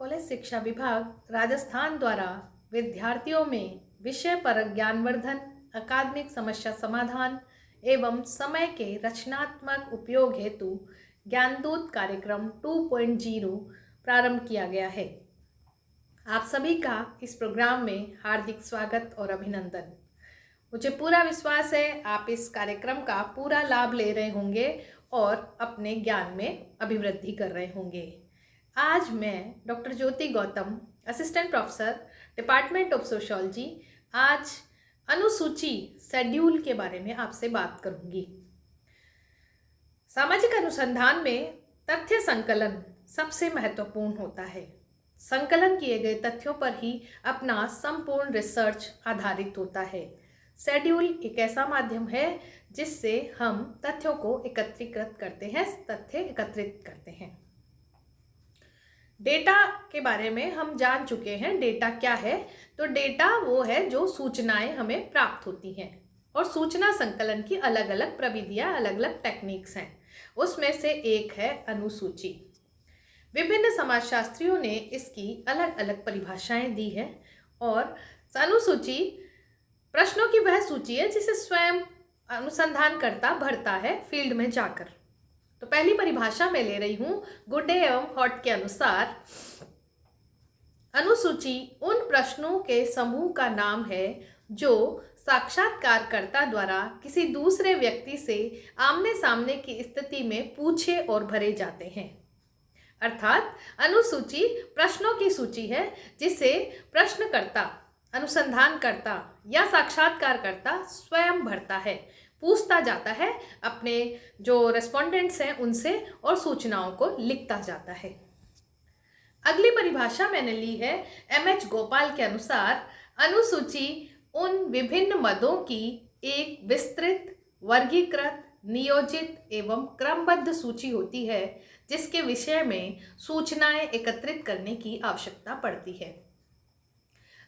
College शिक्षा विभाग राजस्थान द्वारा विद्यार्थियों में विषय पर ज्ञानवर्धन, अकादमिक समस्या समाधान एवं समय के रचनात्मक उपयोग हेतु ज्ञानदूत कार्यक्रम 2.0 प्रारंभ किया गया है। आप सभी का इस प्रोग्राम में हार्दिक स्वागत और अभिनंदन। मुझे पूरा विश्वास है आप इस कार्यक्रम का पूरा लाभ ले रहे होंगे और अपने ज्ञान में अभिवृद्धि कर रहे होंगे। आज मैं doctor Jyoti Gautam, assistant professor, department of sociology, आज अनुसूची शेड्यूल के बारे में आपसे बात करूंगी। सामाजिक अनुसंधान में तथ्य संकलन सबसे महत्वपूर्ण होता है। संकलन किए गए तथ्यों पर ही अपना संपूर्ण रिसर्च आधारित होता है। शेड्यूल एक ऐसा माध्यम है जिससे हम तथ्यों को एकत्रीकृत करते हैं, तथ्य एकत्रित करते हैं। डेटा के बारे में हम जान चुके हैं। डेटा क्या है? तो डेटा वो है जो सूचनाएं हमें प्राप्त होती हैं और सूचना संकलन की अलग अलग प्रविधियां, अलग अलग टेक्निक्स हैं। उसमें से एक है अनुसूची। विभिन्न समाजशास्त्रियों ने इसकी अलग अलग परिभाषाएं दी है और अनुसूची प्रश्नों की वह सूची है जिसे स्वयं अनुसंधानकर्ता भरता है फील्ड में जाकर। तो पहली परिभाषा मैं ले रही हूँ गुडे एवं हॉट के अनुसार, अनुसूची उन प्रश्नों के समूह का नाम है जो साक्षात्कारकर्ता द्वारा किसी दूसरे व्यक्ति से आमने सामने की स्थिति में पूछे और भरे जाते हैं। अर्थात अनुसूची प्रश्नों की सूची है जिसे प्रश्नकर्ता, अनुसंधानकर्ता या साक्षात्कारकर्ता स्वयं भरता है, पूछता जाता है अपने जो रेस्पोंडेंट्स हैं उनसे और सूचनाओं को लिखता जाता है। अगली परिभाषा मैंने ली है एम.एच. गोपाल के अनुसार, अनुसूची उन विभिन्न मदों की एक विस्तृत, वर्गीकृत, नियोजित एवं क्रमबद्ध सूची होती है जिसके विषय में सूचनाएं एकत्रित करने की आवश्यकता पड़ती है।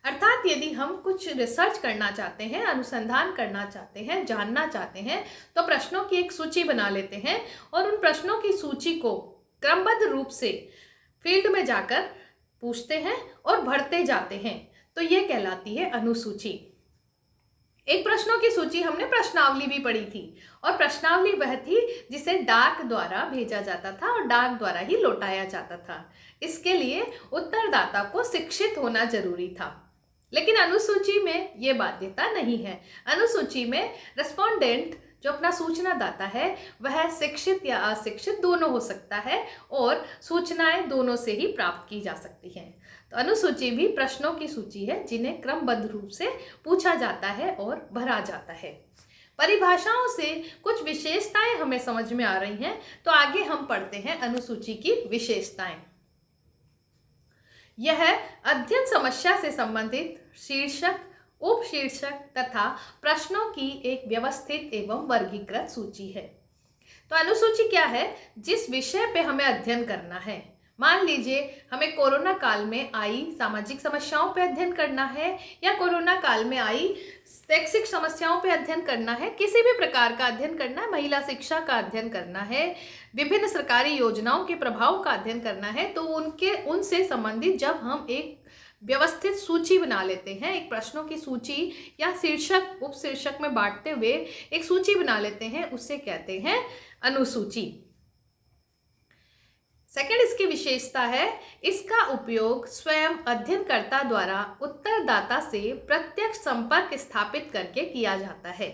अर्थात यदि हम कुछ रिसर्च करना चाहते हैं, अनुसंधान करना चाहते हैं, जानना चाहते हैं, तो प्रश्नों की एक सूची बना लेते हैं और उन प्रश्नों की सूची को क्रमबद्ध रूप से फील्ड में जाकर पूछते हैं और भरते जाते हैं। तो ये कहलाती है अनुसूची। एक प्रश्नों की सूची हमने प्रश्नावली भी पढ़ी थी और प्रश्नावली वह थी जिसे डाक द्वारा भेजा जाता था और डाक द्वारा ही लौटाया जाता था। इसके लिए उत्तरदाता को शिक्षित होना जरूरी था, लेकिन अनुसूची में ये बाध्यता नहीं है। अनुसूची में रेस्पोंडेंट जो अपना सूचना दाता है वह शिक्षित या अशिक्षित दोनों हो सकता है और सूचनाएं दोनों से ही प्राप्त की जा सकती हैं। तो अनुसूची भी प्रश्नों की सूची है जिन्हें क्रमबद्ध रूप से पूछा जाता है और भरा जाता है। परिभाषाओं से कुछ विशेषताएं हमें समझ में आ रही हैं, तो आगे हम पढ़ते हैं अनुसूची की विशेषताएं। यह अध्ययन समस्या से संबंधित शीर्षक, उपशीर्षक तथा प्रश्नों की एक व्यवस्थित एवं वर्गीकृत सूची है। तो अनुसूची क्या है? जिस विषय पे हमें अध्ययन करना है, मान लीजिए हमें कोरोना काल में आई सामाजिक समस्याओं पे अध्ययन करना है या कोरोना काल में आई शैक्षिक समस्याओं पे अध्ययन करना है, किसी भी प्रकार का अध्ययन करना है, महिला शिक्षा का अध्ययन करना है, विभिन्न सरकारी योजनाओं के प्रभाव का अध्ययन करना है, तो उनसे संबंधित जब हम एक व्यवस्थित सूची बना लेते हैं, एक प्रश्नों की सूची या शीर्षक उपशीर्षक में बांटते हुए एक सूची बना लेते हैं, उससे कहते हैं अनुसूची। सेकंड इसकी विशेषता है, इसका उपयोग स्वयं अध्ययनकर्ता द्वारा उत्तरदाता से प्रत्यक्ष संपर्क स्थापित करके किया जाता है।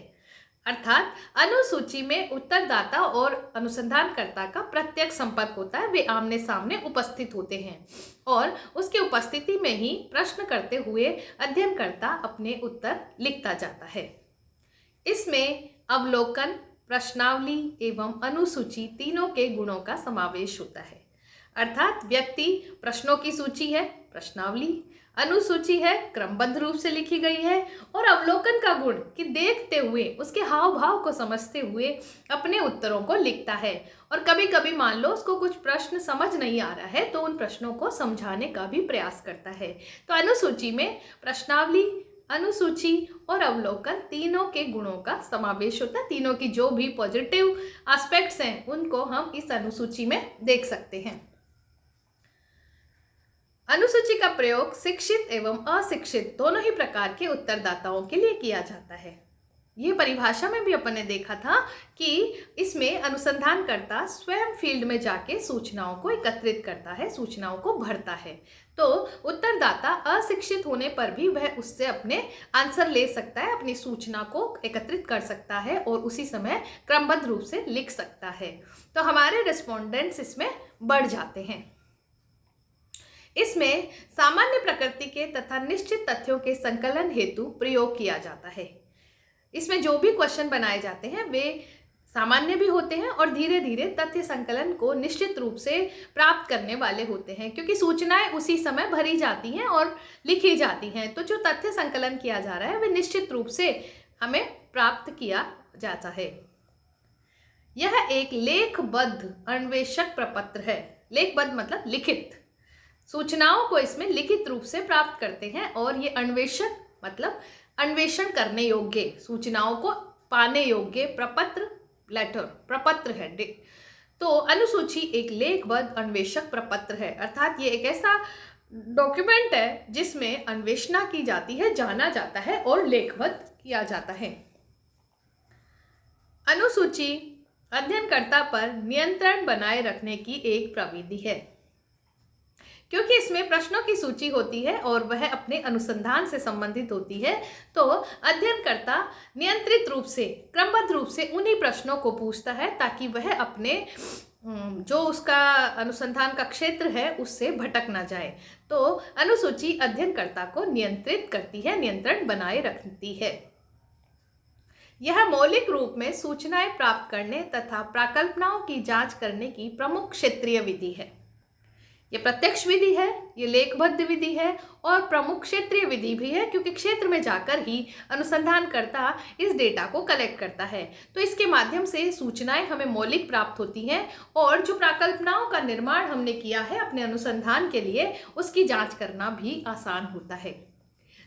अर्थात अनुसूची में उत्तरदाता और अनुसंधानकर्ता का प्रत्यक्ष संपर्क होता है, वे आमने सामने उपस्थित होते हैं और उसकी उपस्थिति में ही प्रश्न करते हुए अध्ययनकर्ता अपने उत्तर लिखता जाता है। इसमें अवलोकन, प्रश्नावली एवं अनुसूची तीनों के गुणों का समावेश होता है। अर्थात व्यक्ति प्रश्नों की सूची है, प्रश्नावली, अनुसूची है, क्रमबद्ध रूप से लिखी गई है, और अवलोकन का गुण कि देखते हुए उसके हाव भाव को समझते हुए अपने उत्तरों को लिखता है। और कभी कभी मान लो उसको कुछ प्रश्न समझ नहीं आ रहा है तो उन प्रश्नों को समझाने का भी प्रयास करता है। तो अनुसूची में प्रश्नावली, अनुसूची और अवलोकन तीनों के गुणों का समावेश होता है। तीनों की जो भी पॉजिटिव एस्पेक्ट्स हैं उनको हम इस अनुसूची में देख सकते हैं। अनुसूची का प्रयोग शिक्षित एवं अशिक्षित दोनों ही प्रकार के उत्तरदाताओं के लिए किया जाता है। ये परिभाषा में भी अपन ने देखा था कि इसमें अनुसंधानकर्ता स्वयं फील्ड में जाके सूचनाओं को एकत्रित करता है, सूचनाओं को भरता है। तो उत्तरदाता अशिक्षित होने पर भी वह उससे अपने आंसर ले सकता है, अपनी सूचना को एकत्रित कर सकता है और उसी समय क्रमबद्ध रूप से लिख सकता है। तो हमारे रिस्पोंडेंट्स इसमें बढ़ जाते हैं। इसमें सामान्य प्रकृति के तथा निश्चित तथ्यों के संकलन हेतु प्रयोग किया जाता है। इसमें जो भी क्वेश्चन बनाए जाते हैं वे सामान्य भी होते हैं और धीरे धीरे तथ्य संकलन को निश्चित रूप से प्राप्त करने वाले होते हैं, क्योंकि सूचनाएं उसी समय भरी जाती हैं और लिखी जाती हैं। तो जो तथ्य संकलन किया जा रहा है वह निश्चित रूप से हमें प्राप्त किया जाता है। यह एक लेखबद्ध अन्वेषक प्रपत्र है। लेखबद्ध मतलब लिखित, सूचनाओं को इसमें लिखित रूप से प्राप्त करते हैं और ये अन्वेषक मतलब अन्वेषण करने योग्य, सूचनाओं को पाने योग्य प्रपत्र, लेटर प्रपत्र है। तो अनुसूची एक लेखबद्ध अन्वेषक प्रपत्र है, अर्थात ये एक ऐसा डॉक्यूमेंट है जिसमें अन्वेषणा की जाती है, जाना जाता है और लेखबद्ध किया जाता है। अनुसूची अध्ययनकर्ता पर नियंत्रण बनाए रखने की एक प्रविधि है, क्योंकि इसमें प्रश्नों की सूची होती है और वह अपने अनुसंधान से संबंधित होती है। तो अध्ययनकर्ता नियंत्रित रूप से, क्रमबद्ध रूप से उन्हीं प्रश्नों को पूछता है ताकि वह अपने जो उसका अनुसंधान का क्षेत्र है उससे भटक ना जाए। तो अनुसूची अध्ययनकर्ता को नियंत्रित करती है, नियंत्रण बनाए रखती है। यह मौलिक रूप में सूचनाएं प्राप्त करने तथा प्राकल्पनाओं की जांच करने की प्रमुख क्षेत्रीय विधि है। ये प्रत्यक्ष विधि है, ये लेखबद्ध विधि है और प्रमुख क्षेत्रीय विधि भी है, क्योंकि क्षेत्र में जाकर ही अनुसंधानकर्ता इस डेटा को कलेक्ट करता है। तो इसके माध्यम से सूचनाएं हमें मौलिक प्राप्त होती हैं और जो प्राकल्पनाओं का निर्माण हमने किया है अपने अनुसंधान के लिए, उसकी जांच करना भी आसान होता है।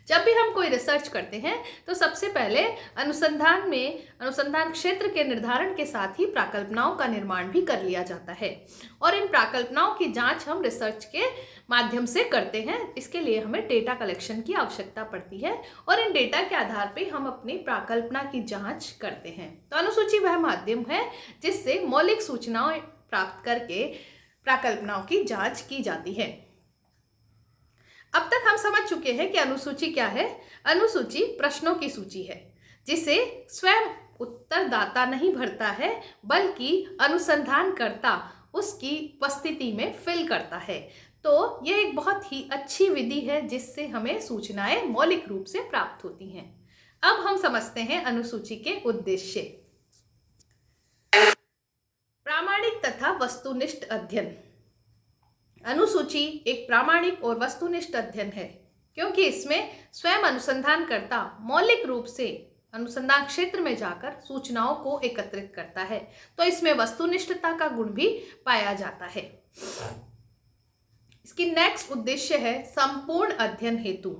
जब भी हम कोई रिसर्च करते हैं तो सबसे पहले अनुसंधान क्षेत्र के निर्धारण के साथ ही प्राकल्पनाओं का निर्माण भी कर लिया जाता है और इन प्राकल्पनाओं की जांच हम रिसर्च के माध्यम से करते हैं। इसके लिए हमें डेटा कलेक्शन की आवश्यकता पड़ती है और इन डेटा के आधार पर हम अपनी प्राकल्पना की जांच करते हैं। तो अनुसूची वह माध्यम है जिससे मौलिक सूचनाएं प्राप्त करके प्राकल्पनाओं की जांच की जाती है। अब तक हम समझ चुके हैं कि अनुसूची क्या है। अनुसूची प्रश्नों की सूची है जिसे स्वयं उत्तरदाता नहीं भरता है, बल्कि अनुसंधानकर्ता उसकी उपस्थिति में फिल करता है। तो यह एक बहुत ही अच्छी विधि है जिससे हमें सूचनाएं मौलिक रूप से प्राप्त होती हैं। अब हम समझते हैं अनुसूची के उद्देश्य। प्रामाणिक तथा वस्तुनिष्ठ अध्ययन। अनुसूची एक प्रामाणिक और वस्तुनिष्ठ अध्ययन है, क्योंकि इसमें स्वयं अनुसंधानकर्ता मौलिक रूप से अनुसंधान क्षेत्र में जाकर सूचनाओं को एकत्रित करता है। तो इसमें वस्तुनिष्ठता का गुण भी पाया जाता है। इसकी नेक्स्ट उद्देश्य है संपूर्ण अध्ययन हेतु।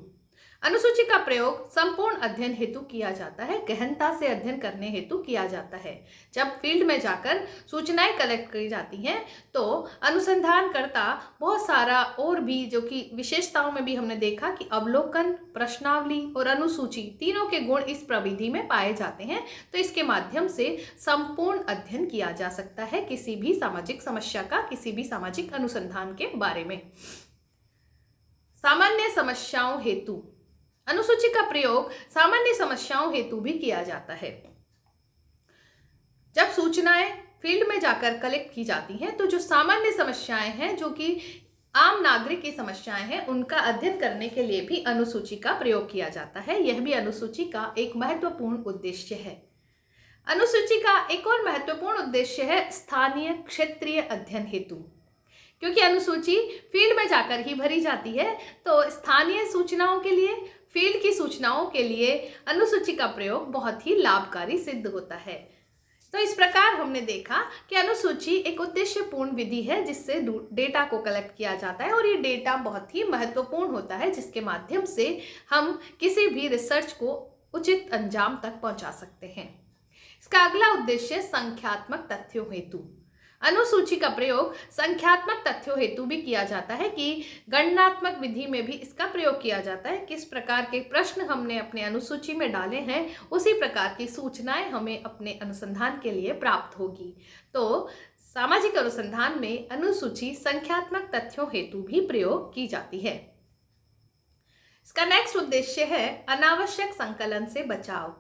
अनुसूची का प्रयोग संपूर्ण अध्ययन हेतु किया जाता है, गहनता से अध्ययन करने हेतु किया जाता है। जब फील्ड में जाकर सूचनाएं कलेक्ट की जाती हैं तो अनुसंधानकर्ता बहुत सारा और भी, जो कि विशेषताओं में भी हमने देखा कि अवलोकन, प्रश्नावली और अनुसूची तीनों के गुण इस प्रविधि में पाए जाते हैं। तो इसके माध्यम से संपूर्ण अध्ययन किया जा सकता है किसी भी सामाजिक समस्या का, किसी भी सामाजिक अनुसंधान के बारे में। सामान्य समस्याओं हेतु। अनुसूची का प्रयोग सामान्य समस्याओं हेतु भी किया जाता है। जब सूचनाएं फील्ड में जाकर कलेक्ट की जाती हैं तो जो सामान्य समस्याएं हैं, जो कि आम नागरिक की समस्याएं हैं, उनका अध्ययन करने के लिए भी अनुसूची का प्रयोग किया जाता है। यह भी अनुसूची का एक महत्वपूर्ण उद्देश्य है। अनुसूची का एक और महत्वपूर्ण उद्देश्य है स्थानीय क्षेत्रीय अध्ययन हेतु। क्योंकि अनुसूची फील्ड में जाकर ही भरी जाती है, तो स्थानीय सूचनाओं के लिए, फील्ड की सूचनाओं के लिए अनुसूची का प्रयोग बहुत ही लाभकारी सिद्ध होता है। तो इस प्रकार हमने देखा कि अनुसूची एक उद्देश्यपूर्ण विधि है जिससे डेटा को कलेक्ट किया जाता है और ये डेटा बहुत ही महत्वपूर्ण होता है, जिसके माध्यम से हम किसी भी रिसर्च को उचित अंजाम तक पहुंचा सकते हैं। इसका अगला उद्देश्य संख्यात्मक तथ्यों हेतु। अनुसूची का प्रयोग संख्यात्मक तथ्यों हेतु भी किया जाता है कि गणनात्मक विधि में भी इसका प्रयोग किया जाता है। किस प्रकार के प्रश्न हमने अपने अनुसूची में डाले हैं उसी प्रकार की सूचनाएं हमें अपने अनुसंधान के लिए प्राप्त होगी। तो सामाजिक अनुसंधान में अनुसूची संख्यात्मक तथ्यों हेतु भी प्रयोग की जाती है। इसका नेक्स्ट उद्देश्य है अनावश्यक संकलन से बचाव।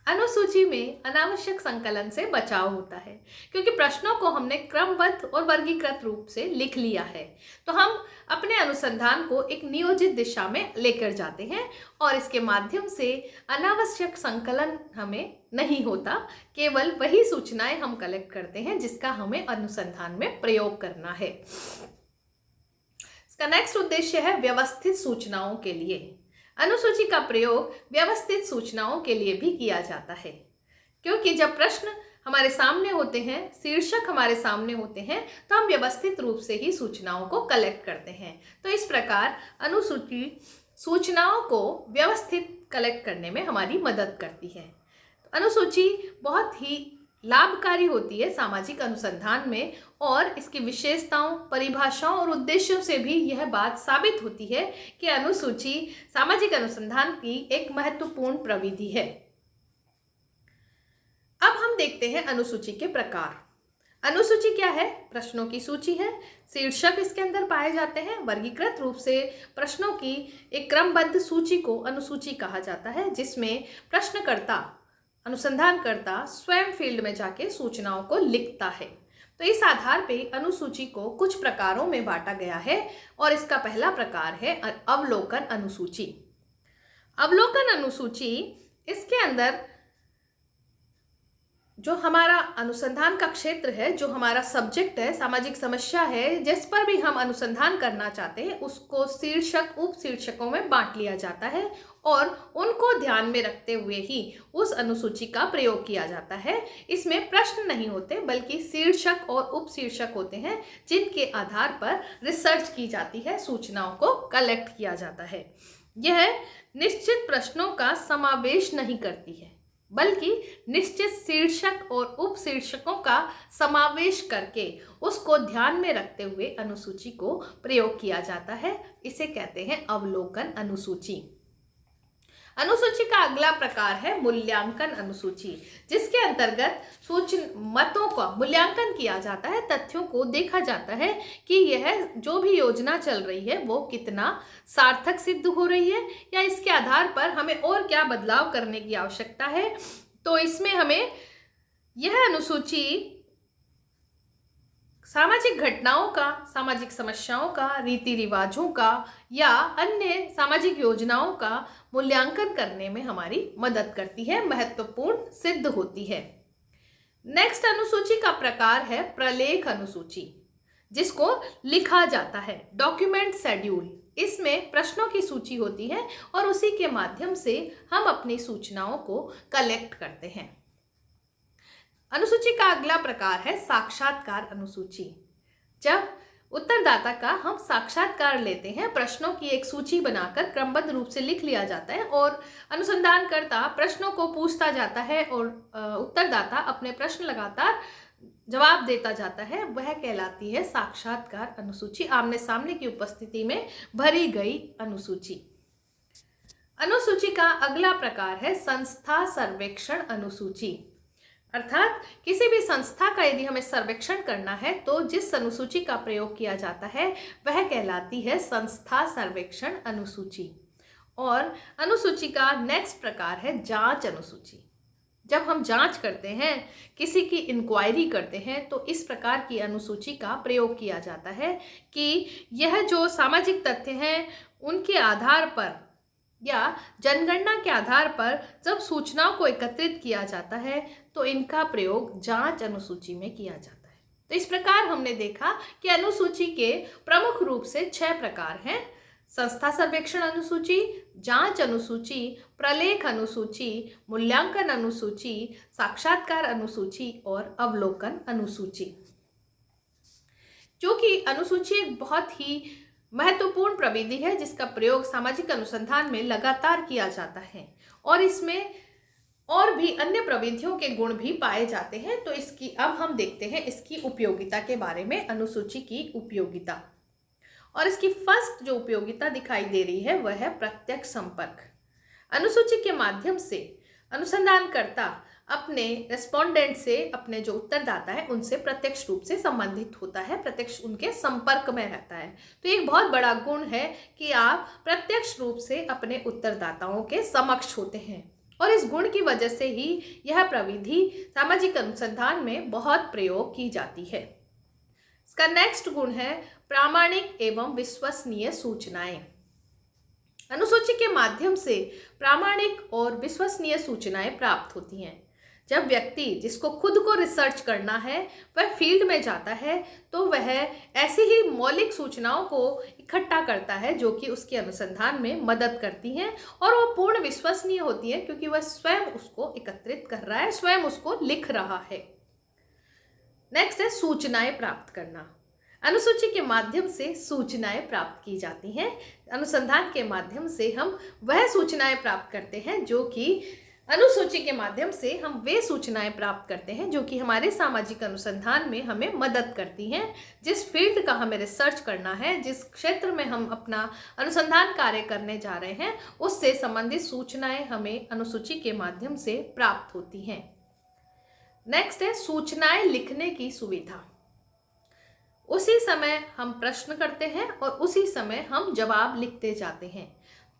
अनुसूची में अनावश्यक संकलन से बचाव होता है क्योंकि प्रश्नों को हमने क्रमबद्ध और वर्गीकृत रूप से लिख लिया है, तो हम अपने अनुसंधान को एक नियोजित दिशा में लेकर जाते हैं और इसके माध्यम से अनावश्यक संकलन हमें नहीं होता। केवल वही सूचनाएं हम कलेक्ट करते हैं जिसका हमें अनुसंधान में प्रयोग करना है। इसका नेक्स्ट उद्देश्य है व्यवस्थित सूचनाओं के लिए। अनुसूची का प्रयोग व्यवस्थित सूचनाओं के लिए भी किया जाता है क्योंकि जब प्रश्न हमारे सामने होते हैं, शीर्षक हमारे सामने होते हैं, तो हम व्यवस्थित रूप से ही सूचनाओं को कलेक्ट करते हैं। तो इस प्रकार अनुसूची सूचनाओं को व्यवस्थित कलेक्ट करने में हमारी मदद करती है। तो अनुसूची बहुत ही लाभकारी होती है सामाजिक अनुसंधान में और इसकी विशेषताओं, परिभाषाओं और उद्देश्यों से भी यह बात साबित होती है कि अनुसूची सामाजिक अनुसंधान की एक महत्वपूर्ण प्रविधि है। अब हम देखते हैं अनुसूची के प्रकार। अनुसूची क्या है? प्रश्नों की सूची है, शीर्षक इसके अंदर पाए जाते हैं। वर्गीकृत रूप से प्रश्नों की एक क्रमबद्ध सूची को अनुसूची कहा जाता है जिसमें प्रश्नकर्ता, अनुसंधानकर्ता स्वयं फील्ड में जाके सूचनाओं को लिखता है। तो इस आधार पे अनुसूची को कुछ प्रकारों में बांटा गया है और इसका पहला प्रकार है अवलोकन अनुसूची। अवलोकन अनुसूची, इसके अंदर जो हमारा अनुसंधान का क्षेत्र है, जो हमारा सब्जेक्ट है, सामाजिक समस्या है, जिस पर भी हम अनुसंधान करना चाहते हैं, उसको शीर्षक, उप शीर्षकों में बांट लिया जाता है और उनको ध्यान में रखते हुए ही उस अनुसूची का प्रयोग किया जाता है। इसमें प्रश्न नहीं होते बल्कि शीर्षक और उप शीर्षक होते हैं जिनके आधार पर रिसर्च की जाती है, सूचनाओं को कलेक्ट किया जाता है। यह निश्चित प्रश्नों का समावेश नहीं करती है बल्कि निश्चित शीर्षक और उप शीर्षकों का समावेश करके उसको ध्यान में रखते हुए अनुसूची को प्रयोग किया जाता है। इसे कहते हैं अवलोकन अनुसूची। अनुसूची का अगला प्रकार है मूल्यांकन अनुसूची, जिसके अंतर्गत मतों का मूल्यांकन किया जाता है। तथ्यों को देखा जाता है कि यह जो भी योजना चल रही है वो कितना सार्थक सिद्ध हो रही है या इसके आधार पर हमें और क्या बदलाव करने की आवश्यकता है। तो इसमें हमें यह अनुसूची सामाजिक घटनाओं का, सामाजिक समस्याओं का, रीति रिवाजों का या अन्य सामाजिक योजनाओं का मूल्यांकन करने में हमारी मदद करती है, महत्वपूर्ण सिद्ध होती है। नेक्स्ट अनुसूची का प्रकार है प्रलेख अनुसूची, जिसको लिखा जाता है, डॉक्यूमेंट शेड्यूल। इसमें प्रश्नों की सूची होती है और उसी के माध्यम से हम अपनी सूचनाओं को कलेक्ट करते हैं। अनुसूची का अगला प्रकार है साक्षात्कार अनुसूची। जब उत्तरदाता का हम साक्षात्कार लेते हैं, प्रश्नों की एक सूची बनाकर क्रमबद्ध रूप से लिख लिया जाता है और अनुसंधानकर्ता प्रश्नों को पूछता जाता है और उत्तरदाता अपने प्रश्न लगातार जवाब देता जाता है, वह कहलाती है साक्षात्कार अनुसूची, आमने सामने की उपस्थिति में भरी गई अनुसूची। अनुसूची का अगला प्रकार है संस्था सर्वेक्षण अनुसूची। अर्थात किसी भी संस्था का यदि हमें सर्वेक्षण करना है तो जिस अनुसूची का प्रयोग किया जाता है वह कहलाती है संस्था सर्वेक्षण अनुसूची। और अनुसूची का नेक्स्ट प्रकार है जांच अनुसूची। जब हम जांच करते हैं, किसी की इंक्वायरी करते हैं, तो इस प्रकार की अनुसूची का प्रयोग किया जाता है कि यह जो सामाजिक तथ्य हैं उनके आधार पर या जनगणना के आधार पर जब सूचनाओं को एकत्रित किया जाता है तो इनका प्रयोग जांच अनुसूची में किया जाता है। तो इस प्रकार हमने देखा कि अनुसूची के प्रमुख रूप से 6 प्रकार हैं: संस्था सर्वेक्षण अनुसूची, जांच अनुसूची, प्रलेख अनुसूची, मूल्यांकन अनुसूची, साक्षात्कार अनुसूची और अवलोकन अनुसूची। क्योंकि अनुसूची एक बहुत ही महत्वपूर्ण प्रविधि है जिसका प्रयोग सामाजिक अनुसंधान में लगातार किया जाता है और इसमें और भी अन्य प्रविधियों के गुण भी पाए जाते हैं। तो इसकी अब हम देखते हैं इसकी उपयोगिता के बारे में, अनुसूची की उपयोगिता। और इसकी फर्स्ट जो उपयोगिता दिखाई दे रही है वह है प्रत्यक्ष संपर्क। अनुसूची के माध्यम से अनुसंधानकर्ता अपने रेस्पोंडेंट से, अपने जो उत्तरदाता है उनसे प्रत्यक्ष रूप से संबंधित होता है, प्रत्यक्ष उनके संपर्क में रहता है। तो एक बहुत बड़ा गुण है कि आप प्रत्यक्ष रूप से अपने उत्तरदाताओं के समक्ष होते हैं, और इस गुण की वजह से ही यह प्रविधि सामाजिक अनुसंधान में बहुत प्रयोग की जाती है। इसका नेक्स्ट गुण है प्रामाणिक एवं विश्वसनीय सूचनाएं। अनुसूची के माध्यम से प्रामाणिक और विश्वसनीय सूचनाएं प्राप्त होती हैं। जब व्यक्ति जिसको खुद को रिसर्च करना है वह फील्ड में जाता है तो वह ऐसी ही मौलिक सूचनाओं को इकट्ठा करता है जो कि उसके अनुसंधान में मदद करती हैं, और वो पूर्ण विश्वसनीय होती है क्योंकि वह स्वयं उसको एकत्रित कर रहा है, स्वयं उसको लिख रहा है। नेक्स्ट है सूचनाएं प्राप्त करना। अनुसूची के माध्यम से सूचनाएं प्राप्त की जाती हैं। अनुसंधान के माध्यम से हम वह सूचनाएं प्राप्त करते हैं जो कि अनुसूची के माध्यम से हम वे सूचनाएं प्राप्त करते हैं जो कि हमारे सामाजिक अनुसंधान में हमें मदद करती हैं। जिस फील्ड का हमें रिसर्च करना है, जिस क्षेत्र में हम अपना अनुसंधान कार्य करने जा रहे हैं, उससे संबंधित सूचनाएं हमें अनुसूची के माध्यम से प्राप्त होती हैं। नेक्स्ट है सूचनाएं लिखने की सुविधा। उसी समय हम प्रश्न करते हैं और उसी समय हम जवाब लिखते जाते हैं,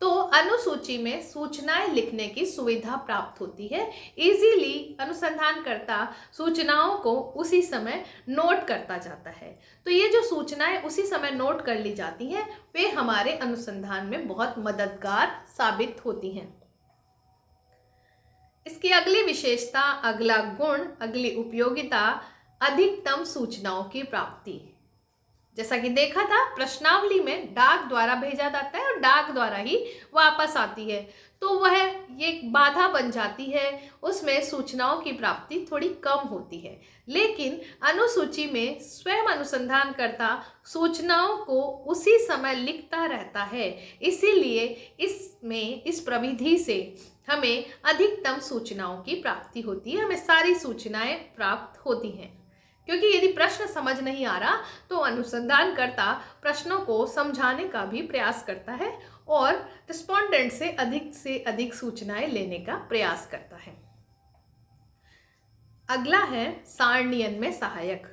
तो अनुसूची में सूचनाएं लिखने की सुविधा प्राप्त होती है। इजीली अनुसंधानकर्ता सूचनाओं को उसी समय नोट करता जाता है। तो ये जो सूचनाएं उसी समय नोट कर ली जाती हैं वे हमारे अनुसंधान में बहुत मददगार साबित होती हैं। इसकी अगली विशेषता, अगला गुण, अगली उपयोगिता, अधिकतम सूचनाओं की प्राप्ति। जैसा कि देखा था, प्रश्नावली में डाक द्वारा भेजा जाता है और डाक द्वारा ही वापस आती है, तो वह ये बाधा बन जाती है, उसमें सूचनाओं की प्राप्ति थोड़ी कम होती है। लेकिन अनुसूची में स्वयं अनुसंधानकर्ता सूचनाओं को उसी समय लिखता रहता है, इसीलिए इसमें इस प्रविधि से हमें अधिकतम सूचनाओं की प्राप्ति होती है, हमें सारी सूचनाएं प्राप्त होती हैं। क्योंकि यदि प्रश्न समझ नहीं आ रहा तो अनुसंधानकर्ता प्रश्नों को समझाने का भी प्रयास करता है और रिस्पोंडेंट से अधिक सूचनाएं लेने का प्रयास करता है। अगला है सारणीयन में सहायक।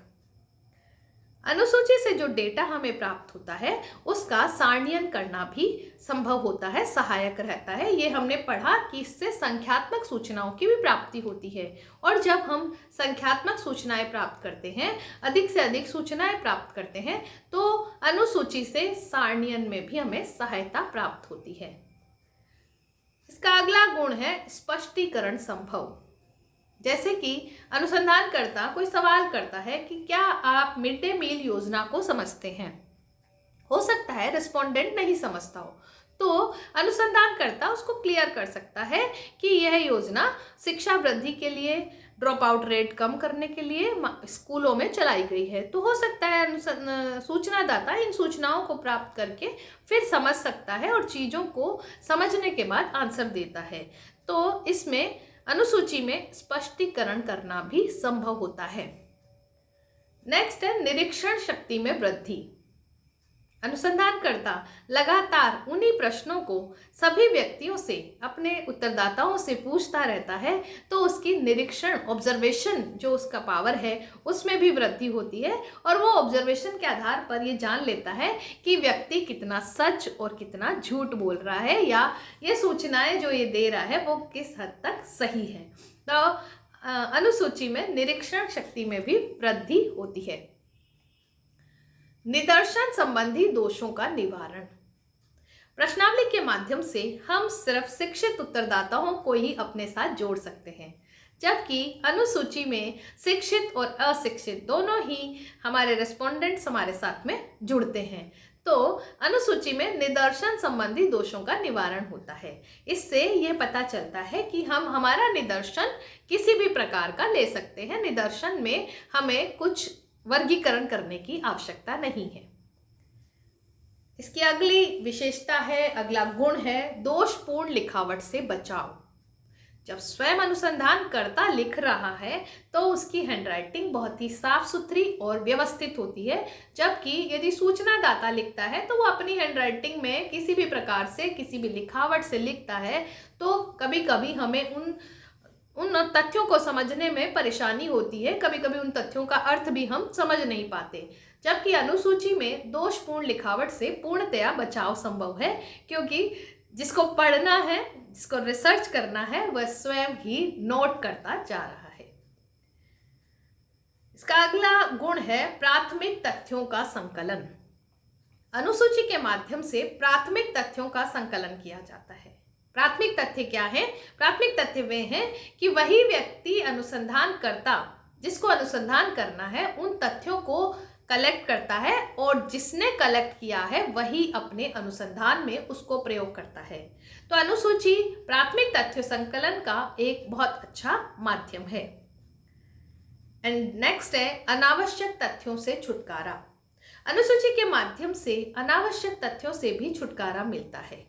अनुसूची से जो डेटा हमें प्राप्त होता है उसका सारणीयन करना भी संभव होता है, सहायक रहता है। ये हमने पढ़ा कि इससे संख्यात्मक सूचनाओं की भी प्राप्ति होती है, और जब हम संख्यात्मक सूचनाएं प्राप्त करते हैं, अधिक से अधिक सूचनाएं प्राप्त करते हैं, तो अनुसूची से सारणीयन में भी हमें सहायता प्राप्त होती है। इसका अगला गुण है स्पष्टीकरण संभव। जैसे कि अनुसंधानकर्ता कोई सवाल करता है कि क्या आप मिड डे मील योजना को समझते हैं। हो सकता है रिस्पोंडेंट नहीं समझता हो, तो अनुसंधानकर्ता उसको क्लियर कर सकता है कि यह योजना शिक्षा वृद्धि के लिए, ड्रॉप आउट रेट कम करने के लिए स्कूलों में चलाई गई है। तो हो सकता है सूचनादाता इन सूचनाओं को प्राप्त करके फिर समझ सकता है और चीज़ों को समझने के बाद आंसर देता है। तो इसमें अनुसूची में स्पष्टीकरण करना भी संभव होता है। नेक्स्ट है निरीक्षण शक्ति में वृद्धि। अनुसंधानकर्ता लगातार उन्हीं प्रश्नों को सभी व्यक्तियों से, अपने उत्तरदाताओं से पूछता रहता है, तो उसकी निरीक्षण, ऑब्जर्वेशन जो उसका पावर है उसमें भी वृद्धि होती है, और वो ऑब्जर्वेशन के आधार पर ये जान लेता है कि व्यक्ति कितना सच और कितना झूठ बोल रहा है, या ये सूचनाएं जो ये दे रहा है वो किस हद तक सही है। तो अनुसूची में निरीक्षण शक्ति में भी वृद्धि होती है। निदर्शन संबंधी दोषों का निवारण। प्रश्नावली के माध्यम से हम सिर्फ शिक्षित उत्तरदाताओं को ही अपने साथ जोड़ सकते हैं, जबकि अनुसूची में शिक्षित और अशिक्षित दोनों ही हमारे रेस्पोंडेंट्स हमारे साथ में जुड़ते हैं। तो अनुसूची में निदर्शन संबंधी दोषों का निवारण होता है। इससे ये पता चलता है कि हम हमारा निदर्शन किसी भी प्रकार का ले सकते हैं, निदर्शन में हमें कुछ वर्गीकरण करने की आवश्यकता नहीं है। इसकी अगली विशेषता है, अगला गुण है दोषपूर्ण लिखावट से बचाव। जब स्वयं अनुसंधानकर्ता लिख रहा है तो उसकी हैंडराइटिंग बहुत ही साफ सुथरी और व्यवस्थित होती है, जबकि यदि सूचनादाता लिखता है तो वो अपनी हैंडराइटिंग में किसी भी प्रकार से, किसी भी लिखावट से लिखता है तो कभी कभी हमें उन तथ्यों को समझने में परेशानी होती है, कभी कभी उन तथ्यों का अर्थ भी हम समझ नहीं पाते। जबकि अनुसूची में दोषपूर्ण लिखावट से पूर्णतया बचाव संभव है, क्योंकि जिसको पढ़ना है, जिसको रिसर्च करना है, वह स्वयं ही नोट करता जा रहा है। इसका अगला गुण है प्राथमिक तथ्यों का संकलन। अनुसूची के माध्यम से प्राथमिक तथ्यों का संकलन किया जाता है। प्राथमिक तथ्य क्या है? प्राथमिक तथ्य वे हैं कि वही व्यक्ति अनुसंधानकर्ता, जिसको अनुसंधान करना है, उन तथ्यों को कलेक्ट करता है और जिसने कलेक्ट किया है वही अपने अनुसंधान में उसको प्रयोग करता है। तो अनुसूची प्राथमिक तथ्य संकलन का एक बहुत अच्छा माध्यम है। एंड नेक्स्ट है अनावश्यक तथ्यों से छुटकारा। अनुसूची के माध्यम से अनावश्यक तथ्यों से भी छुटकारा मिलता है।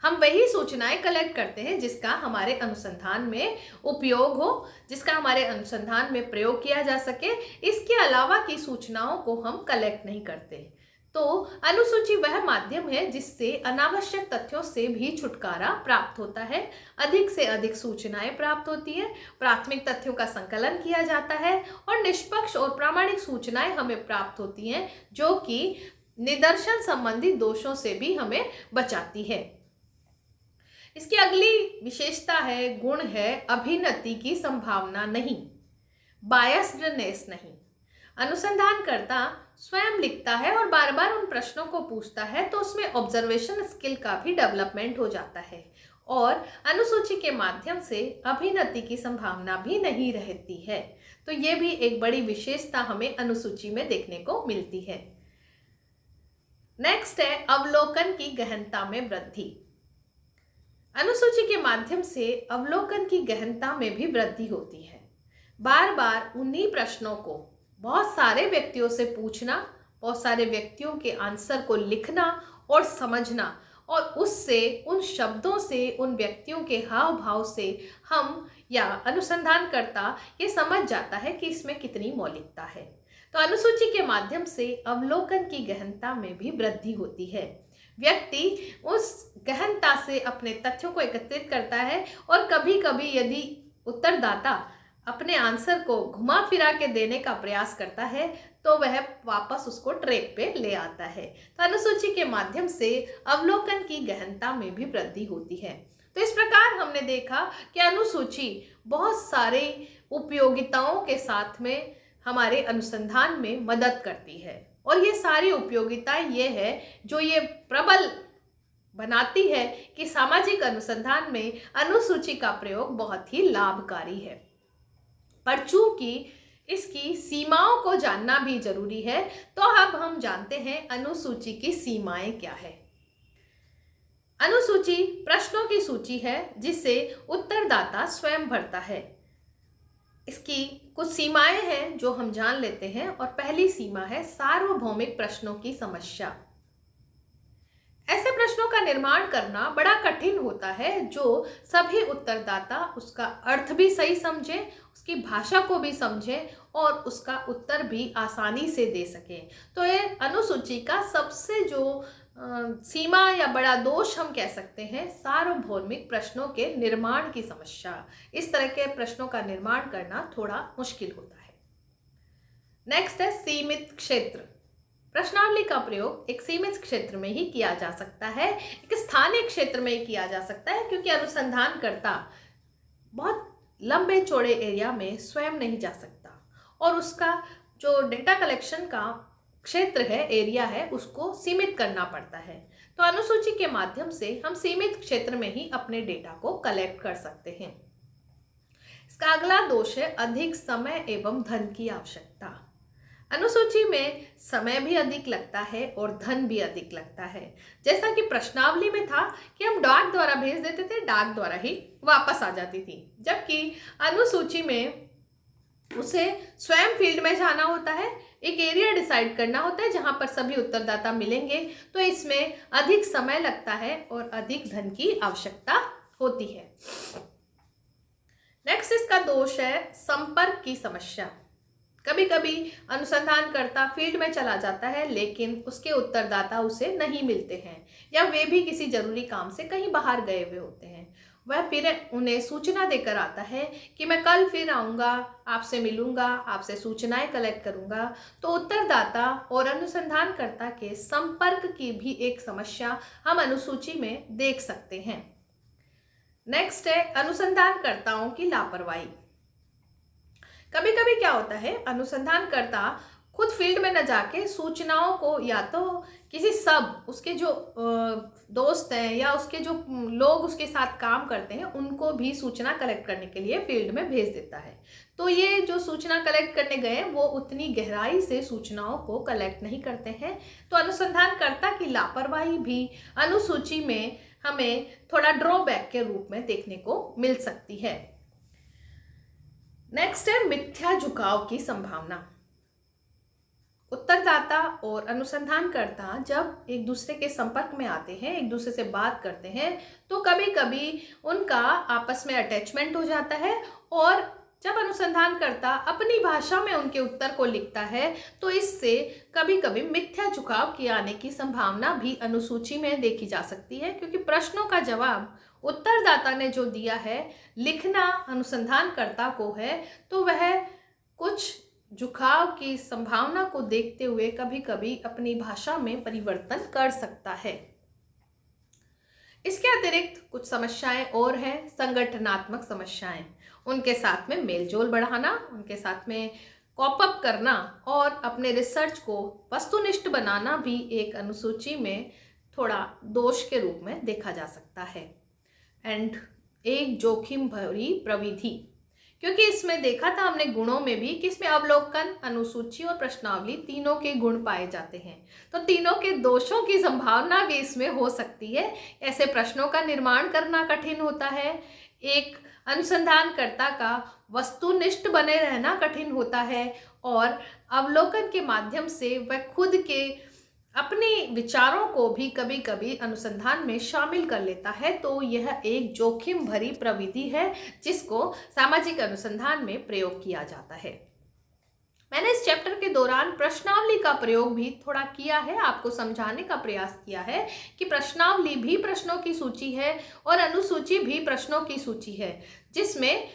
हम वही सूचनाएं कलेक्ट करते हैं जिसका हमारे अनुसंधान में उपयोग हो, जिसका हमारे अनुसंधान में प्रयोग किया जा सके। इसके अलावा की सूचनाओं को हम कलेक्ट नहीं करते। तो अनुसूची वह माध्यम है जिससे अनावश्यक तथ्यों से भी छुटकारा प्राप्त होता है, अधिक से अधिक सूचनाएं प्राप्त होती है, प्राथमिक तथ्यों का संकलन किया जाता है और निष्पक्ष और प्रामाणिक सूचनाएं हमें प्राप्त होती हैं, जो कि निदर्शन संबंधी दोषों से भी हमें बचाती है। इसकी अगली विशेषता है, गुण है अभिनति की संभावना नहीं, बायस्डनेस नहीं। अनुसंधानकर्ता स्वयं लिखता है और बार बार उन प्रश्नों को पूछता है तो उसमें ऑब्जर्वेशन स्किल का भी डेवलपमेंट हो जाता है और अनुसूची के माध्यम से अभिनति की संभावना भी नहीं रहती है। तो ये भी एक बड़ी विशेषता हमें अनुसूची में देखने को मिलती है। नेक्स्ट है अवलोकन की गहनता में वृद्धि। अनुसूची के माध्यम से अवलोकन की गहनता में भी वृद्धि होती है। बार बार उन्हीं प्रश्नों को बहुत सारे व्यक्तियों से पूछना, बहुत सारे व्यक्तियों के आंसर को लिखना और समझना, और उससे, उन शब्दों से, उन व्यक्तियों के हाव भाव से हम या अनुसंधानकर्ता ये समझ जाता है कि इसमें कितनी मौलिकता है। तो अनुसूची के माध्यम से अवलोकन की गहनता में भी वृद्धि होती है। व्यक्ति उस गहनता से अपने तथ्यों को एकत्रित करता है और कभी कभी यदि उत्तरदाता अपने आंसर को घुमा फिरा के देने का प्रयास करता है तो वह वापस उसको ट्रैक पे ले आता है। तो अनुसूची के माध्यम से अवलोकन की गहनता में भी वृद्धि होती है। तो इस प्रकार हमने देखा कि अनुसूची बहुत सारे उपयोगिताओं के साथ में हमारे अनुसंधान में मदद करती है और ये सारी उपयोगिताएं ये है जो ये प्रबल बनाती है कि सामाजिक अनुसंधान में अनुसूची का प्रयोग बहुत ही लाभकारी है। पर चूंकि इसकी सीमाओं को जानना भी जरूरी है, तो अब हम जानते हैं अनुसूची की सीमाएं क्या है। अनुसूची प्रश्नों की सूची है जिसे उत्तरदाता स्वयं भरता है। इसकी कुछ सीमाएं हैं जो हम जान लेते हैं और पहली सीमा है सार्वभौमिक प्रश्नों की समस्या। ऐसे प्रश्नों का निर्माण करना बड़ा कठिन होता है जो सभी उत्तरदाता उसका अर्थ भी सही समझे, उसकी भाषा को भी समझे और उसका उत्तर भी आसानी से दे सके। तो ये अनुसूची का सबसे जो सीमा या बड़ा दोष हम कह सकते हैं, सार्वभौमिक प्रश्नों के निर्माण की समस्या। इस तरह के प्रश्नों का निर्माण करना थोड़ा मुश्किल होता है। नेक्स्ट है सीमित क्षेत्र। प्रश्नावली का प्रयोग एक सीमित क्षेत्र में ही किया जा सकता है, एक स्थानीय क्षेत्र में ही किया जा सकता है, क्योंकि अनुसंधानकर्ता बहुत लंबे चौड़े एरिया में स्वयं नहीं जा सकता और उसका जो डेटा कलेक्शन का क्षेत्र है, एरिया है, उसको सीमित करना पड़ता है। तो अनुसूची के माध्यम से हम सीमित क्षेत्र में ही अपने डेटा को कलेक्ट कर सकते हैं। इसका अगला दोष है अधिक समय एवं धन की आवश्यकता। अनुसूची में समय भी अधिक लगता है और धन भी अधिक लगता है। जैसा कि प्रश्नावली में था कि हम डाक द्वारा भेज देते थे, डाक द्वारा ही वापस आ जाती थी, जबकि अनुसूची में उसे स्वयं फील्ड में जाना होता है, एक एरिया डिसाइड करना होता है जहां पर सभी उत्तरदाता मिलेंगे, तो इसमें अधिक समय लगता है और अधिक धन की आवश्यकता होती है। नेक्स्ट इसका दोष है संपर्क की समस्या। कभी कभी अनुसंधानकर्ता फील्ड में चला जाता है लेकिन उसके उत्तरदाता उसे नहीं मिलते हैं, या वे भी किसी जरूरी काम से कहीं बाहर गए हुए होते हैं। वह फिर उन्हें सूचना देकर आता है कि मैं कल फिर आऊँगा, आपसे मिलूंगा, आपसे सूचनाएं कलेक्ट करूंगा। तो उत्तरदाता और अनुसंधानकर्ता के संपर्क की भी एक समस्या हम अनुसूची में देख सकते हैं। नेक्स्ट है अनुसंधानकर्ताओं की लापरवाही। कभी कभी क्या होता है, अनुसंधानकर्ता खुद फील्ड में न जाके सूचनाओं को या तो किसी उसके जो दोस्त हैं या उसके जो लोग उसके साथ काम करते हैं उनको भी सूचना कलेक्ट करने के लिए फील्ड में भेज देता है। तो ये जो सूचना कलेक्ट करने गए वो उतनी गहराई से सूचनाओं को कलेक्ट नहीं करते हैं। तो अनुसंधानकर्ता की लापरवाही भी अनुसूची में हमें थोड़ा ड्रॉबैक के रूप में देखने को मिल सकती है। नेक्स्ट है मिथ्या झुकाव की संभावना। उत्तरदाता और अनुसंधानकर्ता जब एक दूसरे के संपर्क में आते हैं, एक दूसरे से बात करते हैं, तो कभी कभी उनका आपस में अटैचमेंट हो जाता है, और जब अनुसंधानकर्ता अपनी भाषा में उनके उत्तर को लिखता है तो इससे कभी कभी मिथ्या झुकाव की आने की संभावना भी अनुसूची में देखी जा सकती है, क्योंकि प्रश्नों का जवाब उत्तरदाता ने जो दिया है, लिखना अनुसंधानकर्ता को है, तो वह कुछ झुकाव की संभावना को देखते हुए कभी कभी अपनी भाषा में परिवर्तन कर सकता है। इसके अतिरिक्त कुछ समस्याएं और हैं, संगठनात्मक समस्याएं। उनके साथ में मेलजोल बढ़ाना, उनके साथ में कॉप अप करना और अपने रिसर्च को वस्तुनिष्ठ बनाना भी एक अनुसूची में थोड़ा दोष के रूप में देखा जा सकता है। एंड एक जोखिम भरी प्रविधि, क्योंकि इसमें देखा था हमने गुणों में भी कि इसमें अवलोकन, अनुसूची और प्रश्नावली तीनों के गुण पाए जाते हैं, तो तीनों के दोषों की संभावना भी इसमें हो सकती है। ऐसे प्रश्नों का निर्माण करना कठिन होता है, एक अनुसंधानकर्ता का वस्तुनिष्ठ बने रहना कठिन होता है, और अवलोकन के माध्यम से वह खुद के अपने विचारों को भी कभी कभी अनुसंधान में शामिल कर लेता है। तो यह एक जोखिम भरी प्रविधि है जिसको सामाजिक अनुसंधान में प्रयोग किया जाता है। मैंने इस चैप्टर के दौरान प्रश्नावली का प्रयोग भी थोड़ा किया है, आपको समझाने का प्रयास किया है कि प्रश्नावली भी प्रश्नों की सूची है और अनुसूची भी प्रश्नों की सूची है, जिसमें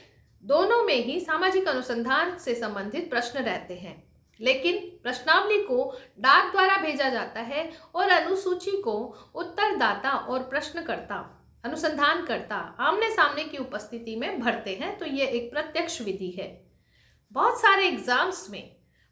दोनों में ही सामाजिक अनुसंधान से संबंधित प्रश्न रहते हैं। लेकिन प्रश्नावली को डाक द्वारा भेजा जाता है और अनुसूची को उत्तरदाता और प्रश्नकर्ता, अनुसंधानकर्ता आमने सामने की उपस्थिति में भरते हैं। तो ये एक प्रत्यक्ष विधि है। बहुत सारे एग्जाम्स में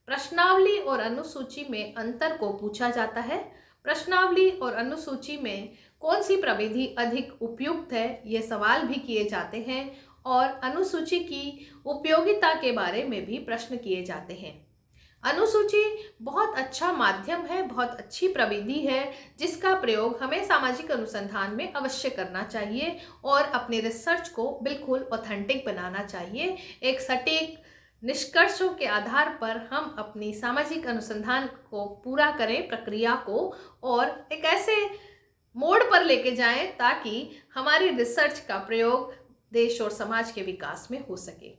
प्रश्नावली और अनुसूची में अंतर को पूछा जाता है। प्रश्नावली और अनुसूची में कौन सी प्रविधि अधिक उपयुक्त है, ये सवाल भी किए जाते हैं, और अनुसूची की उपयोगिता के बारे में भी प्रश्न किए जाते हैं। अनुसूची बहुत अच्छा माध्यम है, बहुत अच्छी प्रविधि है, जिसका प्रयोग हमें सामाजिक अनुसंधान में अवश्य करना चाहिए और अपने रिसर्च को बिल्कुल ऑथेंटिक बनाना चाहिए। एक सटीक निष्कर्षों के आधार पर हम अपनी सामाजिक अनुसंधान को पूरा करें, प्रक्रिया को, और एक ऐसे मोड़ पर लेके जाएं ताकि हमारी रिसर्च का प्रयोग देश और समाज के विकास में हो सके।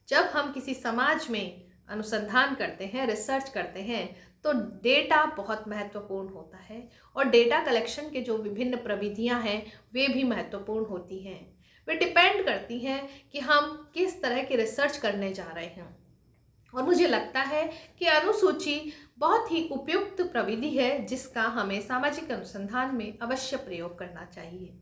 जब हम किसी समाज में अनुसंधान करते हैं, रिसर्च करते हैं, तो डेटा बहुत महत्वपूर्ण होता है, और डेटा कलेक्शन के जो विभिन्न प्रविधियां हैं वे भी महत्वपूर्ण होती हैं। वे डिपेंड करती हैं कि हम किस तरह की रिसर्च करने जा रहे हैं, और मुझे लगता है कि अनुसूची बहुत ही उपयुक्त प्रविधि है जिसका हमें सामाजिक अनुसंधान में अवश्य प्रयोग करना चाहिए।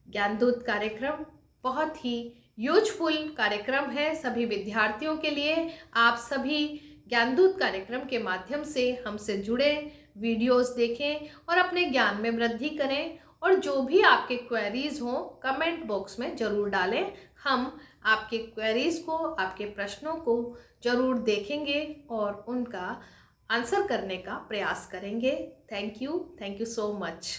ज्ञानदूत कार्यक्रम बहुत ही यूजफुल कार्यक्रम है सभी विद्यार्थियों के लिए। आप सभी ज्ञानदूत कार्यक्रम के माध्यम से हमसे जुड़े, वीडियोस देखें और अपने ज्ञान में वृद्धि करें, और जो भी आपके क्वेरीज हों कमेंट बॉक्स में ज़रूर डालें। हम आपके क्वेरीज को, आपके प्रश्नों को ज़रूर देखेंगे और उनका आंसर करने का प्रयास करेंगे। Thank you so much.